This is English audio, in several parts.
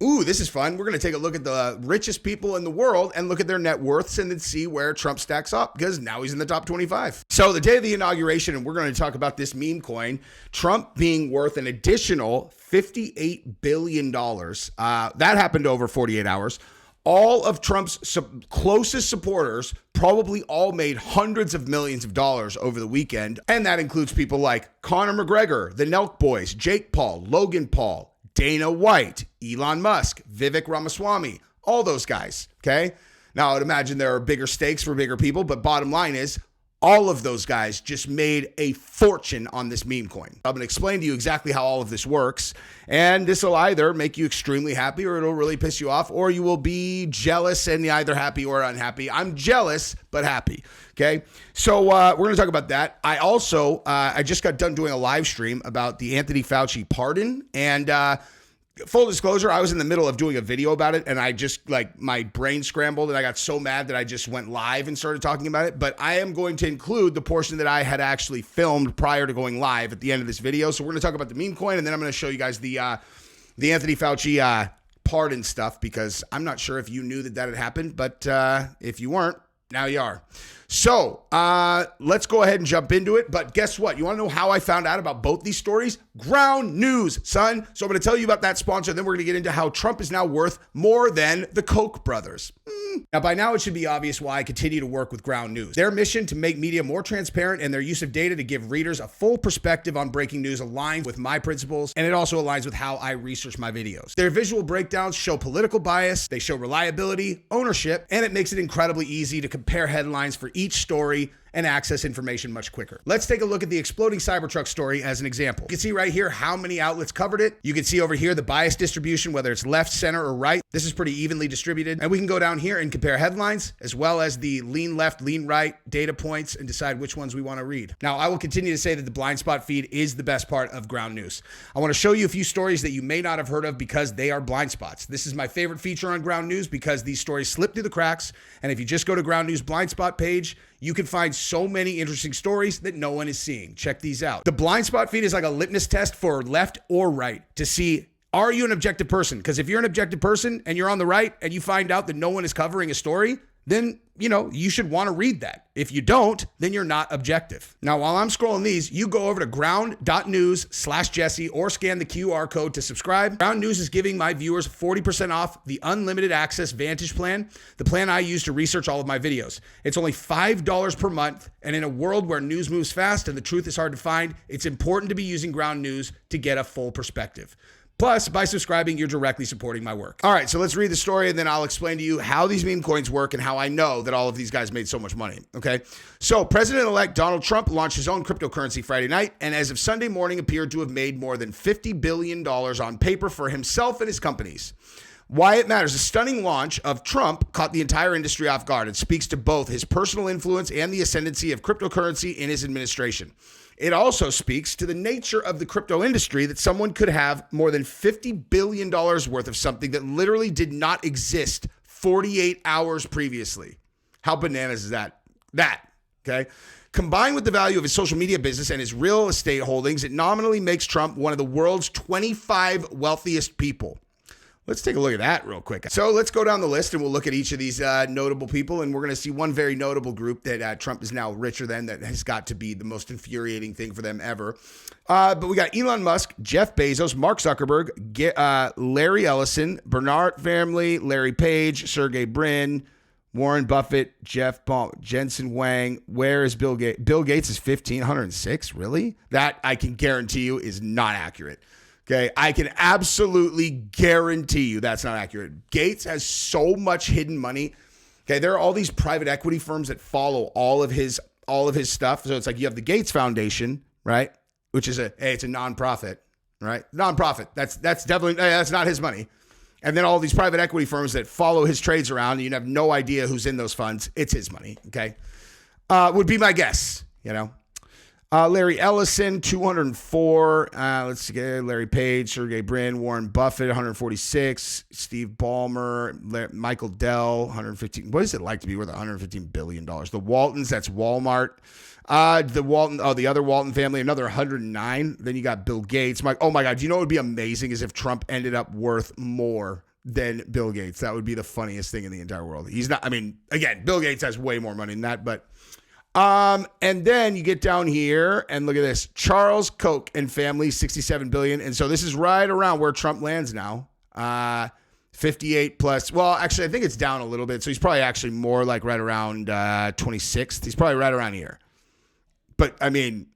Ooh, this is fun. We're going to take a look at the richest people in the world and look at their net worths and then see where Trump stacks up because now he's in the top 25. So the day of the inauguration, and we're going to talk about this meme coin, Trump being worth an additional $58 billion. That happened over 48 hours. All of Trump's closest supporters probably all made hundreds of millions of dollars over the weekend. And that includes people like Conor McGregor, the Nelk Boys, Jake Paul, Logan Paul, Dana White, Elon Musk, Vivek Ramaswamy, all those guys, okay? Now, I would imagine there are bigger stakes for bigger people, but bottom line is all of those guys just made a fortune on this meme coin. I'm going to explain to you exactly how all of this works, and this will either make you extremely happy or it'll really piss you off, or you will be jealous and either happy or unhappy. I'm jealous, but happy, okay? So we're going to talk about that. I also, I just got done doing a live stream about the Anthony Fauci pardon, and full disclosure, I was in the middle of doing a video about it and I just my brain scrambled and I got so mad that I just went live and started talking about it. But I am going to include the portion that I had actually filmed prior to going live at the end of this video. So we're going to talk about the meme coin and then I'm going to show you guys the Anthony Fauci pardon stuff because I'm not sure if you knew that had happened, but if you weren't, now you are. So let's go ahead and jump into it. But guess what? You want to know how I found out about both these stories? Ground News, son. So I'm going to tell you about that sponsor. Then we're going to get into how Trump is now worth more than the Koch brothers. Now, by now, it should be obvious why I continue to work with Ground News. Their mission to make media more transparent and their use of data to give readers a full perspective on breaking news aligns with my principles, and it also aligns with how I research my videos. Their visual breakdowns show political bias, they show reliability, ownership, and it makes it incredibly easy to compare headlines for each story and access information much quicker. Let's take a look at the exploding Cybertruck story as an example. You can see right here how many outlets covered it. You can see over here the bias distribution, whether it's left, center, or right. This is pretty evenly distributed. And we can go down here and compare headlines as well as the lean left, lean right data points and decide which ones we want to read. Now, I will continue to say that the blind spot feed is the best part of Ground News. I want to show you a few stories that you may not have heard of because they are blind spots. This is my favorite feature on Ground News because these stories slip through the cracks. And if you just go to Ground News blind spot page, you can find so many interesting stories that no one is seeing. Check these out. The blind spot feed is like a litmus test for left or right to see, are you an objective person? Because if you're an objective person and you're on the right and you find out that no one is covering a story, then, you should want to read that. If you don't, then you're not objective. Now, while I'm scrolling these, you go over to ground.news/Jesse or scan the QR code to subscribe. Ground News is giving my viewers 40% off the unlimited access Vantage plan, the plan I use to research all of my videos. It's only $5 per month, and in a world where news moves fast and the truth is hard to find, it's important to be using Ground News to get a full perspective. Plus, by subscribing, you're directly supporting my work. All right, so let's read the story, and then I'll explain to you how these meme coins work and how I know that all of these guys made so much money, okay? So President-elect Donald Trump launched his own cryptocurrency Friday night, and as of Sunday morning, appeared to have made more than $50 billion on paper for himself and his companies. Why it matters. The stunning launch of Trump caught the entire industry off guard. It speaks to both his personal influence and the ascendancy of cryptocurrency in his administration. It also speaks to the nature of the crypto industry that someone could have more than $50 billion worth of something that literally did not exist 48 hours previously. How bananas is that? Okay? Combined with the value of his social media business and his real estate holdings, it nominally makes Trump one of the world's 25 wealthiest people. Let's take a look at that real quick. So let's go down the list and we'll look at each of these notable people. And we're going to see one very notable group that Trump is now richer than, that has got to be the most infuriating thing for them ever. But we got Elon Musk, Jeff Bezos, Mark Zuckerberg, Larry Ellison, Bernard family, Larry Page, Sergey Brin, Warren Buffett, Jeff Baum, Jensen Huang. Where is Bill Gates? Bill Gates is 1,506. Really? That I can guarantee you is not accurate. Okay, I can absolutely guarantee you that's not accurate. Gates has so much hidden money. Okay, there are all these private equity firms that follow all of his stuff. So it's like you have the Gates Foundation, right? Which is it's a nonprofit, right? Nonprofit. That's definitely that's not his money. And then all these private equity firms that follow his trades around, and you have no idea who's in those funds. It's his money. Okay, would be my guess. Larry Ellison, 204. Let's see, Larry Page, Sergey Brin, Warren Buffett, 146. Steve Ballmer, Michael Dell, 115. What is it like to be worth $115 billion? The Waltons, that's Walmart. The other Walton family, another 109. Then you got Bill Gates. Oh my God, do you know what would be amazing is if Trump ended up worth more than Bill Gates. That would be the funniest thing in the entire world. He's not, I mean, again, Bill Gates has way more money than that, but and then you get down here and look at this. Charles Koch and family, 67 billion. And so this is right around where Trump lands now. 58 plus. Well, actually, I think it's down a little bit. So he's probably actually more like right around 26th. He's probably right around here. But I mean,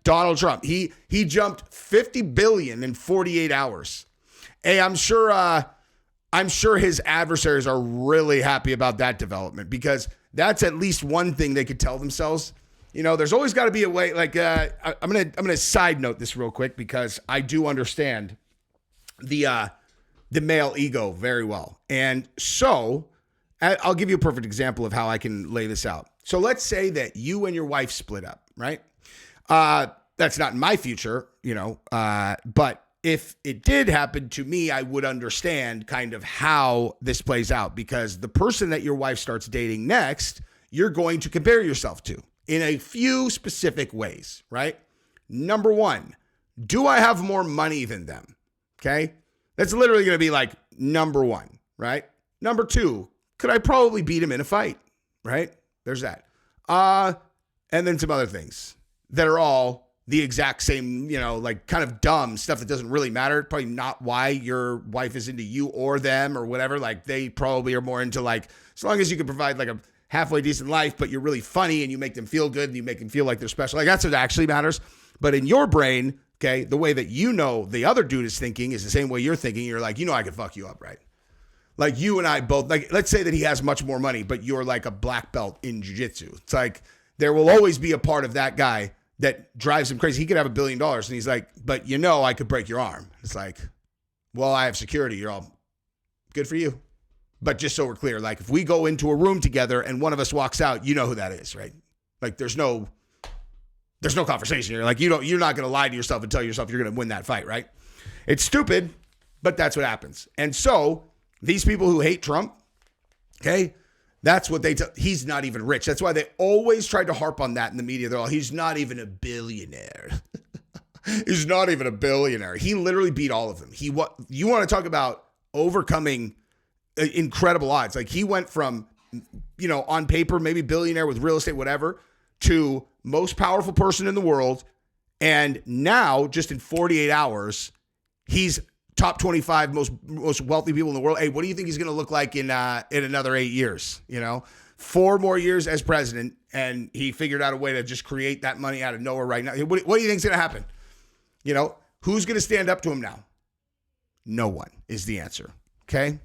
Donald Trump, he jumped 50 billion in 48 hours. Hey, I'm sure his adversaries are really happy about that development, because that's at least one thing they could tell themselves. You know, there's always got to be a way. Like, I'm gonna side note this real quick, because I do understand the male ego very well, and so I'll give you a perfect example of how I can lay this out. So let's say that you and your wife split up, right? That's not in my future, you know, but if it did happen to me, I would understand kind of how this plays out, because the person that your wife starts dating next, you're going to compare yourself to in a few specific ways, right? Number one, do I have more money than them? Okay. That's literally going to be like number one, right? Number two, could I probably beat him in a fight, right? There's that. And then some other things that are all the exact same, you know, like kind of dumb stuff that doesn't really matter. Probably not why your wife is into you or them or whatever. Like, they probably are more into, like, as long as you can provide like a halfway decent life, but you're really funny and you make them feel good and you make them feel like they're special. Like, that's what actually matters. But in your brain, okay, the way that you know the other dude is thinking is the same way you're thinking. You're like, you know, I could fuck you up, right? Like, you and I both, like, let's say that he has much more money, but you're like a black belt in jiu-jitsu. It's like, there will always be a part of that guy that drives him crazy. He could have $1 billion and he's like, but you know, I could break your arm. It's like, well, I have security. You're all good for you. But just so we're clear, like, if we go into a room together and one of us walks out, you know who that is, right? Like, there's no conversation here. Like, you're not going to lie to yourself and tell yourself you're going to win that fight, right? It's stupid, but that's what happens. And so these people who hate Trump, okay, that's what they tell. He's not even rich. That's why they always tried to harp on that in the media. They're all, he's not even a billionaire. He's not even a billionaire. He literally beat all of them. You want to talk about overcoming incredible odds. Like, he went from, you know, on paper, maybe billionaire with real estate, whatever, to most powerful person in the world. And now, just in 48 hours, he's top 25 most wealthy people in the world. Hey, what do you think he's going to look like in another 8 years? You know, 4 more years as president, and he figured out a way to just create that money out of nowhere right now. What do you think is going to happen? You know, who's going to stand up to him now? No one is the answer. Okay.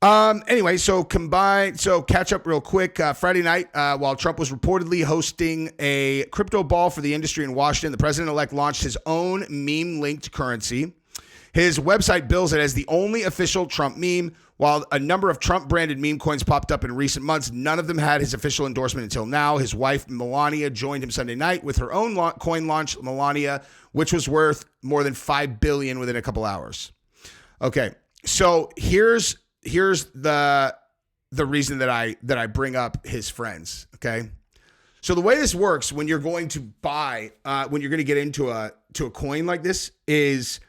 Anyway, so catch up real quick. Friday night, while Trump was reportedly hosting a crypto ball for the industry in Washington, the president-elect launched his own meme-linked currency. His website bills it as the only official Trump meme. While a number of Trump-branded meme coins popped up in recent months, none of them had his official endorsement until now. His wife, Melania, joined him Sunday night with her own coin launch, Melania, which was worth more than $5 billion within a couple hours. Okay, so here's the reason that I bring up his friends. Okay, so the way this works when you're going to buy, when you're going to get into a coin like this is,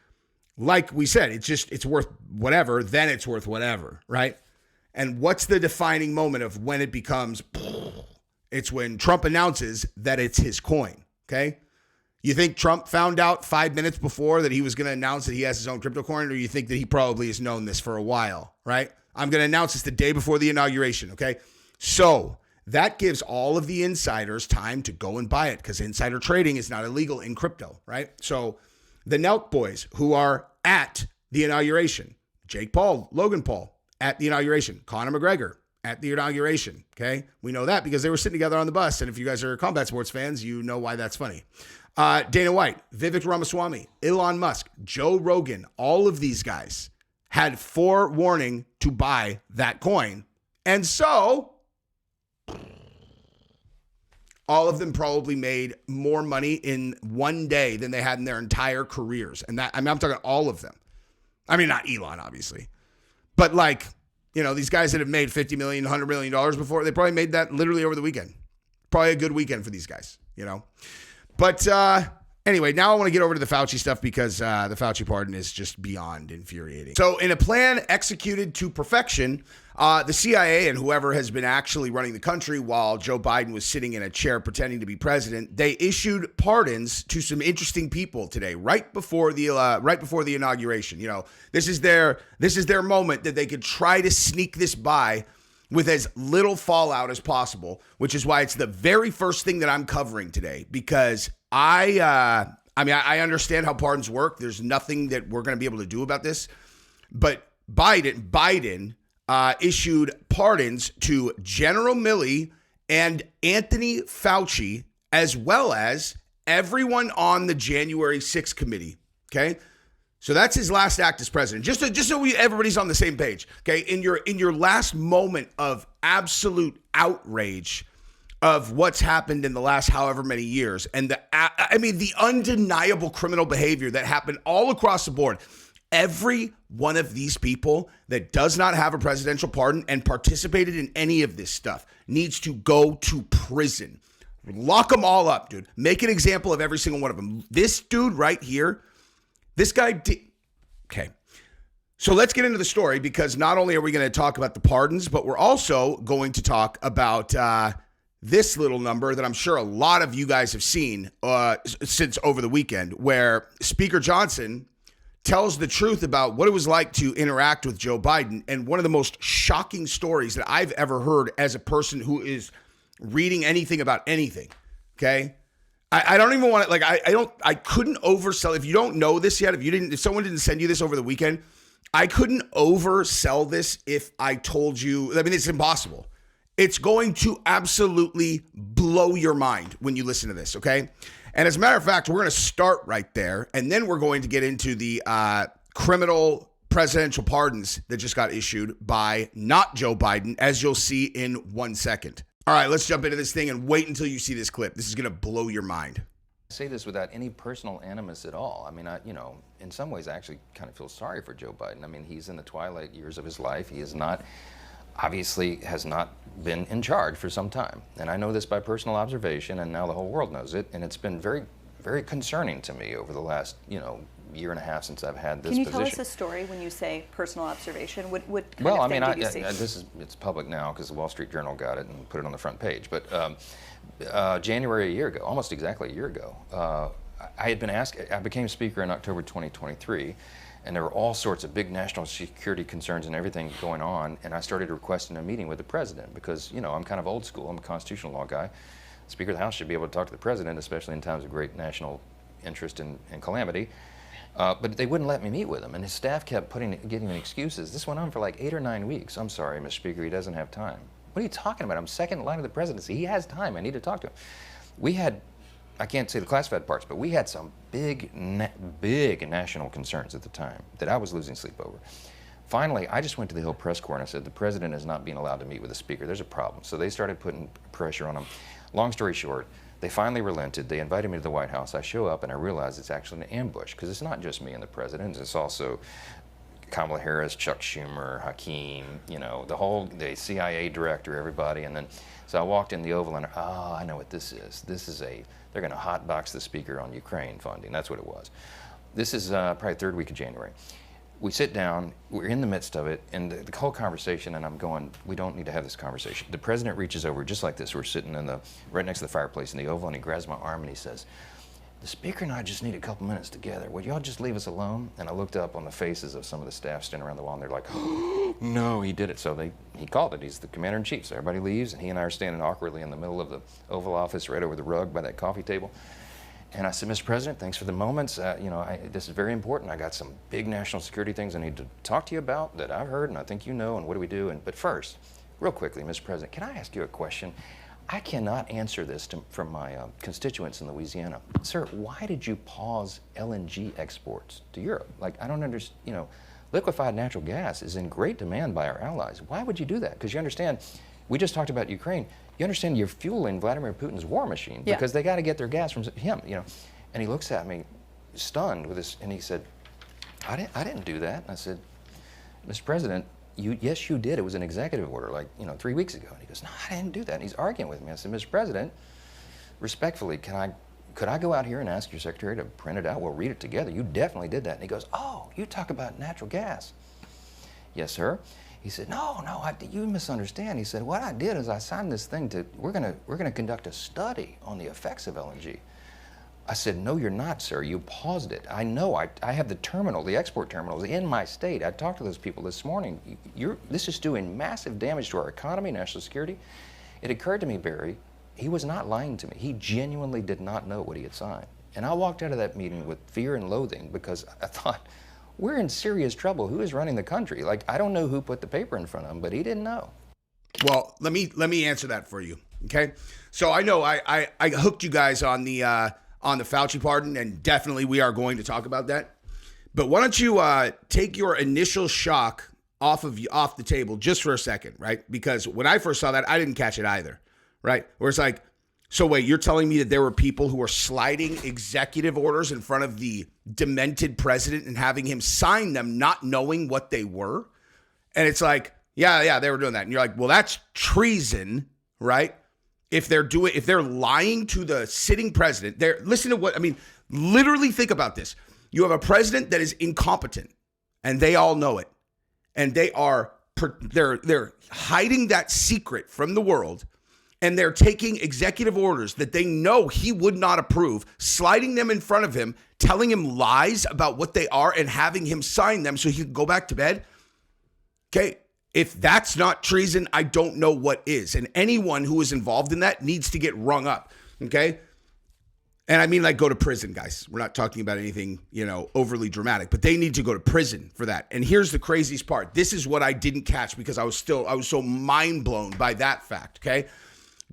like we said, it's worth whatever, then it's worth whatever, right? And what's the defining moment of when it becomes, it's when Trump announces that it's his coin, okay? You think Trump found out 5 minutes before that he was going to announce that he has his own crypto coin, or you think that he probably has known this for a while, right? I'm going to announce this the day before the inauguration, okay? So that gives all of the insiders time to go and buy it, because insider trading is not illegal in crypto, right? So the Nelk boys who are at the inauguration, Jake Paul, Logan Paul at the inauguration, Conor McGregor at the inauguration, okay? We know that because they were sitting together on the bus, and if you guys are combat sports fans, you know why that's funny. Dana White, Vivek Ramaswamy, Elon Musk, Joe Rogan, all of these guys had forewarning to buy that coin. And so all of them probably made more money in one day than they had in their entire careers. And that, I mean, I'm talking all of them. I mean, not Elon, obviously, but like, you know, these guys that have made $50 million, $100 million before, they probably made that literally over the weekend. Probably a good weekend for these guys, you know? But Anyway, now I want to get over to the Fauci stuff because the Fauci pardon is just beyond infuriating. So in a plan executed to perfection, the CIA and whoever has been actually running the country while Joe Biden was sitting in a chair pretending to be president, they issued pardons to some interesting people today, right before the inauguration. You know, this is their moment that they could try to sneak this by with as little fallout as possible, which is why it's the very first thing that I'm covering today, because I understand how pardons work. There's nothing that we're going to be able to do about this, but Biden issued pardons to General Milley and Anthony Fauci, as well as everyone on the January 6th committee. Okay. So that's his last act as president. Just so everybody's on the same page. Okay. In your last moment of absolute outrage of what's happened in the last however many years, and the undeniable criminal behavior that happened all across the board. Every one of these people that does not have a presidential pardon and participated in any of this stuff needs to go to prison. Lock them all up, dude. Make an example of every single one of them. This dude right here, this guy did. Okay. So let's get into the story, because not only are we going to talk about the pardons, but we're also going to talk about this little number that I'm sure a lot of you guys have seen since over the weekend, where Speaker Johnson tells the truth about what it was like to interact with Joe Biden. And one of the most shocking stories that I've ever heard as a person who is reading anything about anything. Okay. I don't even want to, like, I couldn't oversell. If you don't know this yet, if someone didn't send you this over the weekend, I couldn't oversell this if I told you. I mean, it's impossible. It's going to absolutely blow your mind when you listen to this, okay? And as a matter of fact, we're going to start right there, and then we're going to get into the criminal presidential pardons that just got issued by not Joe Biden, as you'll see in 1 second. All right, let's jump into this thing and wait until you see this clip. This is going to blow your mind. I say this without any personal animus at all. I mean, in some ways, I actually kind of feel sorry for Joe Biden. I mean, he's in the twilight years of his life. He is not, obviously, has not been in charge for some time. And I know this by personal observation, and now the whole world knows it. And it's been very, very concerning to me over the last, year and a half since I've had this position. Can you tell us a story when you say personal observation? What kind well, of thing did you see? It's public now because the Wall Street Journal got it and put it on the front page. But January a year ago, almost exactly a year ago, I had been asked. I became Speaker in October 2023, and there were all sorts of big national security concerns and everything going on. And I started requesting a meeting with the president because I'm kind of old school. I'm a constitutional law guy. The Speaker of the House should be able to talk to the president, especially in times of great national interest and calamity. But they wouldn't let me meet with him, and his staff kept giving me excuses. This went on for like 8 or 9 weeks. I'm sorry, Mr. Speaker, he doesn't have time. What are you talking about? I'm second in line of the presidency. He has time. I need to talk to him. We had, I can't say the classified parts, but we had some big national concerns at the time that I was losing sleep over. Finally, I just went to the Hill Press Corps and I said, the president is not being allowed to meet with the Speaker. There's a problem. So they started putting pressure on him. Long story short, they finally relented. They invited me to the White House. I show up and I realize it's actually an ambush, because it's not just me and the president. It's also Kamala Harris, Chuck Schumer, Hakeem, the CIA director, everybody. And then, so I walked in the Oval and, I know what this is. They're going to hotbox the Speaker on Ukraine funding. That's what it was. This is probably third week of January. We sit down, we're in the midst of it, and the whole conversation, and I'm going, we don't need to have this conversation. The president reaches over, just like this, we're sitting right next to the fireplace in the Oval, and he grabs my arm and he says, the Speaker and I just need a couple minutes together. Would y'all just leave us alone? And I looked up on the faces of some of the staff standing around the wall, and they're like, oh, no, he did it. So he called it. He's the commander-in-chief. So everybody leaves, and he and I are standing awkwardly in the middle of the Oval Office, right over the rug by that coffee table. And I said, Mr. President, thanks for the moments. This is very important. I got some big national security things I need to talk to you about that I've heard, and I think you know, and what do we do? But first, real quickly, Mr. President, can I ask you a question? I cannot answer this from my constituents in Louisiana. Sir, why did you pause LNG exports to Europe? Like, I don't understand, liquefied natural gas is in great demand by our allies. Why would you do that? Because you understand, we just talked about Ukraine. You understand you're fueling Vladimir Putin's war machine because they got to get their gas from him, And he looks at me, stunned with this, and he said, I didn't do that. And I said, Mr. President, yes, you did. It was an executive order, 3 weeks ago. And he goes, no, I didn't do that. And he's arguing with me. I said, Mr. President, respectfully, can I could I go out here and ask your secretary to print it out? We'll read it together. You definitely did that. And he goes, oh, you talk about natural gas. Yes, sir. He said, no, you misunderstand. He said, what I did is I signed this thing we're gonna conduct a study on the effects of LNG. I said, no, you're not, sir. You paused it. I know. I have the export terminals in my state. I talked to those people this morning. This is doing massive damage to our economy, national security. It occurred to me, Barry, he was not lying to me. He genuinely did not know what he had signed. And I walked out of that meeting with fear and loathing because I thought, we're in serious trouble. Who is running the country? Like, I don't know who put the paper in front of him, but he didn't know. Well, let me answer that for you, okay? So I know I hooked you guys on the Fauci pardon, and definitely we are going to talk about that. But why don't you take your initial shock off the table just for a second, right? Because when I first saw that, I didn't catch it either, right? Where it's like, so wait, you're telling me that there were people who were sliding executive orders in front of the demented president and having him sign them, not knowing what they were? And it's like, yeah, they were doing that. And you're like, well, that's treason, right? If they're lying to the sitting president, listen to what, I mean, literally think about this. You have a president that is incompetent, and they all know it. And they're hiding that secret from the world, and they're taking executive orders that they know he would not approve, sliding them in front of him, telling him lies about what they are, and having him sign them so he can go back to bed. Okay, if that's not treason, I don't know what is. And anyone who is involved in that needs to get rung up, okay? And I mean, like, go to prison, guys. We're not talking about anything, overly dramatic, but they need to go to prison for that. And here's the craziest part. This is what I didn't catch because I was so mind blown by that fact, okay?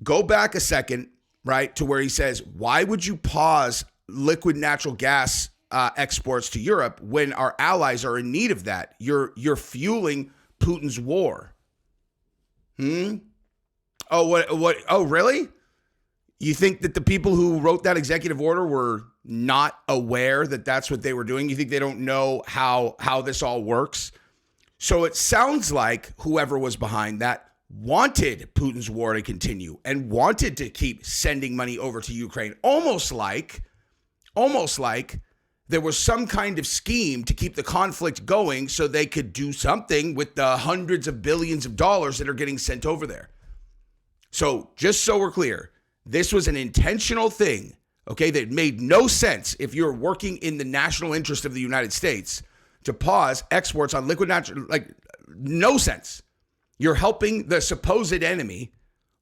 Go back a second, right, to where he says, why would you pause liquid natural gas exports to Europe when our allies are in need of that? You're fueling Putin's war. Oh, what? Oh, really? You think that the people who wrote that executive order were not aware that that's what they were doing? You think they don't know how this all works? So it sounds like whoever was behind that wanted Putin's war to continue and wanted to keep sending money over to Ukraine, almost like there was some kind of scheme to keep the conflict going so they could do something with the hundreds of billions of dollars that are getting sent over there. So just so we're clear, this was an intentional thing, okay, that made no sense if you're working in the national interest of the United States to pause exports on liquid natural, like, no sense. You're helping the supposed enemy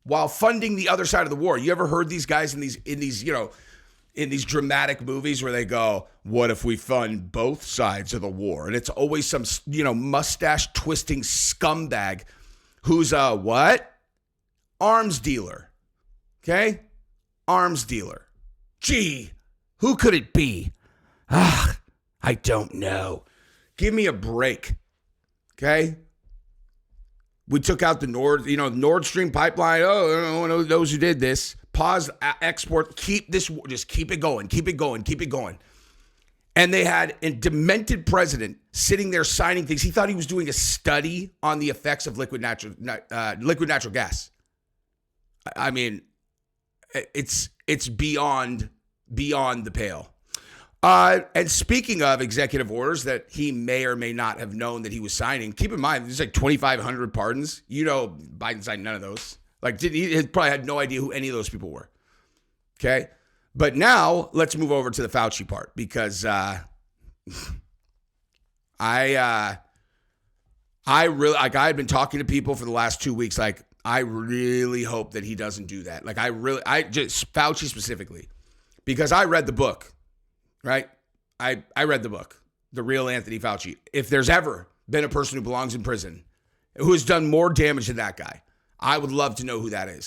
while funding the other side of the war. You ever heard these guys in these dramatic movies where they go, what if we fund both sides of the war? And it's always some, mustache twisting scumbag who's a what? Arms dealer. Okay? Arms dealer. Gee, who could it be? I don't know. Give me a break. Okay? We took out the Nord Stream pipeline. Oh, no one knows who did this. Pause export. Just keep it going. Keep it going. Keep it going. And they had a demented president sitting there signing things. He thought he was doing a study on the effects of liquid natural gas. I mean, it's beyond the pale. And speaking of executive orders that he may or may not have known that he was signing, keep in mind, there's like 2,500 pardons. Biden signed none of those. Like, he probably had no idea who any of those people were. Okay? But now, let's move over to the Fauci part, because I had been talking to people for the last 2 weeks, like, I really hope that he doesn't do that. Like, Fauci specifically, because I read the book. Right? I read the book, The Real Anthony Fauci. If there's ever been a person who belongs in prison who has done more damage than that guy, I would love to know who that is.